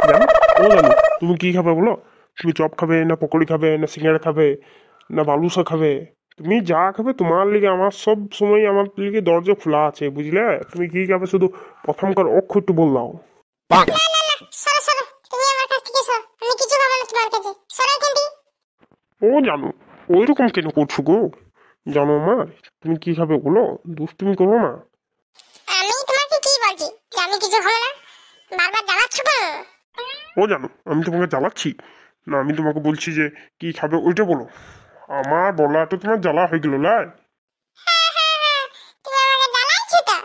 জানো, ও জানো, তুমি কি খাবে বলো? তুমি চপ খাবে না পকোড়ি খাবে না সিঙ্গাড়া খাবে না বালুসা খাবে? তুমি যা খাবে তোমার লিগে আমার সব সময় আমার লিগে দরজা খোলা আছে, বুঝলে? তুমি কি খাবে শুধু প্রথমকার অক্ষরটু বললাও। না না না, সরো সরো, তুমি আমার কাছ থেকে সরো, আমি কিছু খাবো না তোমার কাছে, সরো এখান থেকে। ও জানো, ওইরকম কেন করছো গো? জানো আমার, তুমি কি খাবে বলো, দুষ্টুমি করো না। আমি তোমাকে কি বলছি যে আমি কিছু খাবো না? বারবার জ্বালাচ্ছ কেন? ও জানো, আমি তোমাকে জ্বালাচ্ছি না, আমি তোমাকে বলছি যে কি খাবে ওইটা বলো। আমার বলা তো তোমার জ্বালা হয়ে গেল লাই। হ্যাঁ হ্যাঁ হ্যাঁ, তুমি আমাকে জ্বালাচ্ছো তো।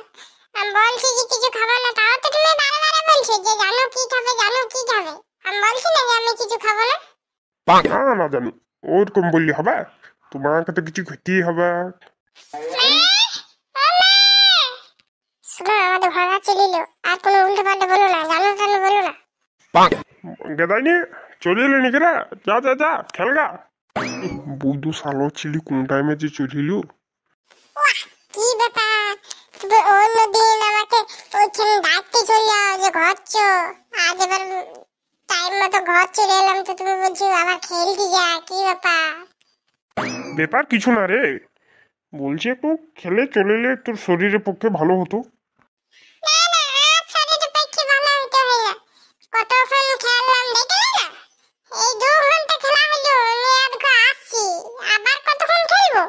আমি বলছি যে কিছু খাবো না, তাও তো তুমি বারে বারে বলছো যে জানো কি খাবে, জানো কি খাবে। আমি বলছি না যে আমি কিছু খাবো না। না না জানো, ওরকম বললে হবে? তোমাকে তো কিছু খেতেই হবে। শুনো, আমাদের ভাড়া চলিল, আর কোনো উল্টো পাল্টা বলো না, জানো জানো বলো না। গেদাই নিয়ে চলে এলি নাকি রে? যা যা যা খেলগা। বৌদু সালো ছিলি কোন টাইমে যে চলিল। ওয়াহ, কি ব্যাপার, তুমি অন্যদিন আমাকে ওইখানে ডাকতে চলে যাও যে ঘর চো, আজ এবার টাইম মতো ঘর চলে এলাম তো তুমি বলছো আবার খেলতে যা, কি ব্যাপার? ব্যাপার কিছু না রে, বলছি একটু খেলে চলে এলে তোর শরীরের পক্ষে ভালো হতো। না না, আজ শরীরের পক্ষে ভালো হইতে হয় না, কতক্ষণ খেললাম দেখলে না, এই 2 ঘন্টা খেলা হলো, আমি আর ঘর আসছি, আবার কতক্ষণ খেলবো?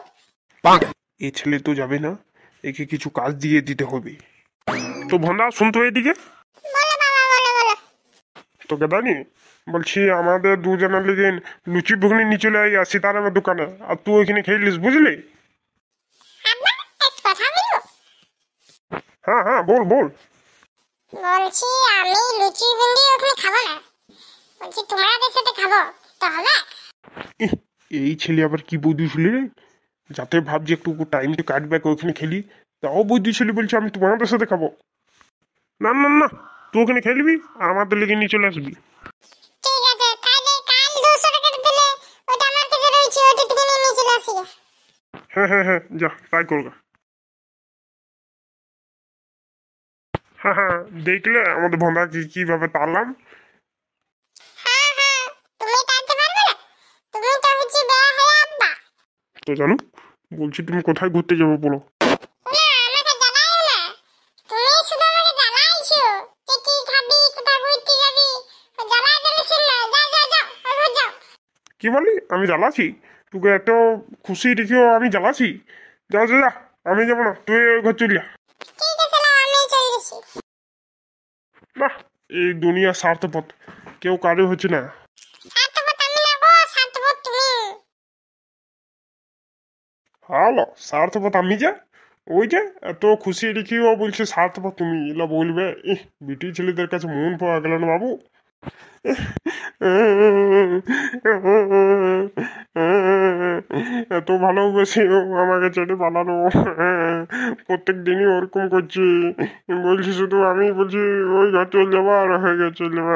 এ ছেলে তো যাবে না, একে কিছু কাজ দিয়ে দিতে হবে। তো ভন্দা শুনতো এদিকে। বলো বাবা, বলো বলো। তো গেদানি, বলছি আমাদের দুজনের লিগে লুচি ঘুগনি নিয়ে চলে আই আসি তার আমার দোকানে, আর তুই ওইখানে খেলিস বুঝলি? আব্বা, এক কথা বলবো? হ্যাঁ হ্যাঁ বল বল। বলছি আমি লুচি ভিন্ডি ওখানে খাবো না, বলছি তোমাদের সাথে খাবো, তো হবে? ইহ, এই ছেলে আবার কি বৌদি ছেলে রে? যাতে ভাবছি একটু টাইমটা কাটবে ওইখানে খেলি, তাও বৌদি ছেলে বলছে আমি তোমাদের সাথে খাবো। না না না, তুই ওখানে খেলবি আর আমাদের লিগে নিয়ে চলে আসবি। ঠিক আছে, তাহলে কাল 200 টাকা দিলে ওটা আমার কাছে রয়েছে, ওটা তুমি নিয়ে চলে আসি। হ্যাঁ হ্যাঁ হ্যাঁ, যা তাই করবে। হ্যাঁ হ্যাঁ, দেখলে আমাদের ভন্দা কিভাবে তাড়লাম। হ্যাঁ হ্যাঁ, তুমি টানতে পারবে না, তুমি তো হচ্ছে বেয়া হয়ে আব্বা। তো জানো, বলছি তুমি কোথায় ঘুরতে যাবো বলো? না, আমাকে জানাও না, তুমি শুধু আমাকে জানাইছো যে কি খাবি, কোথায় ঘুরতে যাবি, জানাই দিলে শুন না, যাও যাও যাও, ওই ঘর যাও। কি বলি আমি জ্বালাছি? তোকে এত খুশি দেখিও আমি জ্বালাছি? যা যা যা, আমি যাবো না, তুই ওই ঘর চলিয়া। ঠিক আছে, নাও আমি চলে গেছি। না, এই দুনিয়া স্বার্থপথ, কেউ কারো হচ্ছে না। স্বার্থপর আমি না গো, স্বার্থপর তুমি। হ্যালো, স্বার্থপথ আমি যে, ওই যে এত খুশি দেখিও বলছে স্বার্থপথ তুমি, এলা বলবে? বিটি ছেলেদের কাছে মন পাওয়া গেল না বাবু। এত ভালোবেসে ও আমাকে ছেড়ে পালানো, প্রত্যেক দিনই ওরকম করছি। বলছি শুধু আমি বলছি ওই ঘর চলে যাবো আর হয়ে গেছে চলে যাবো।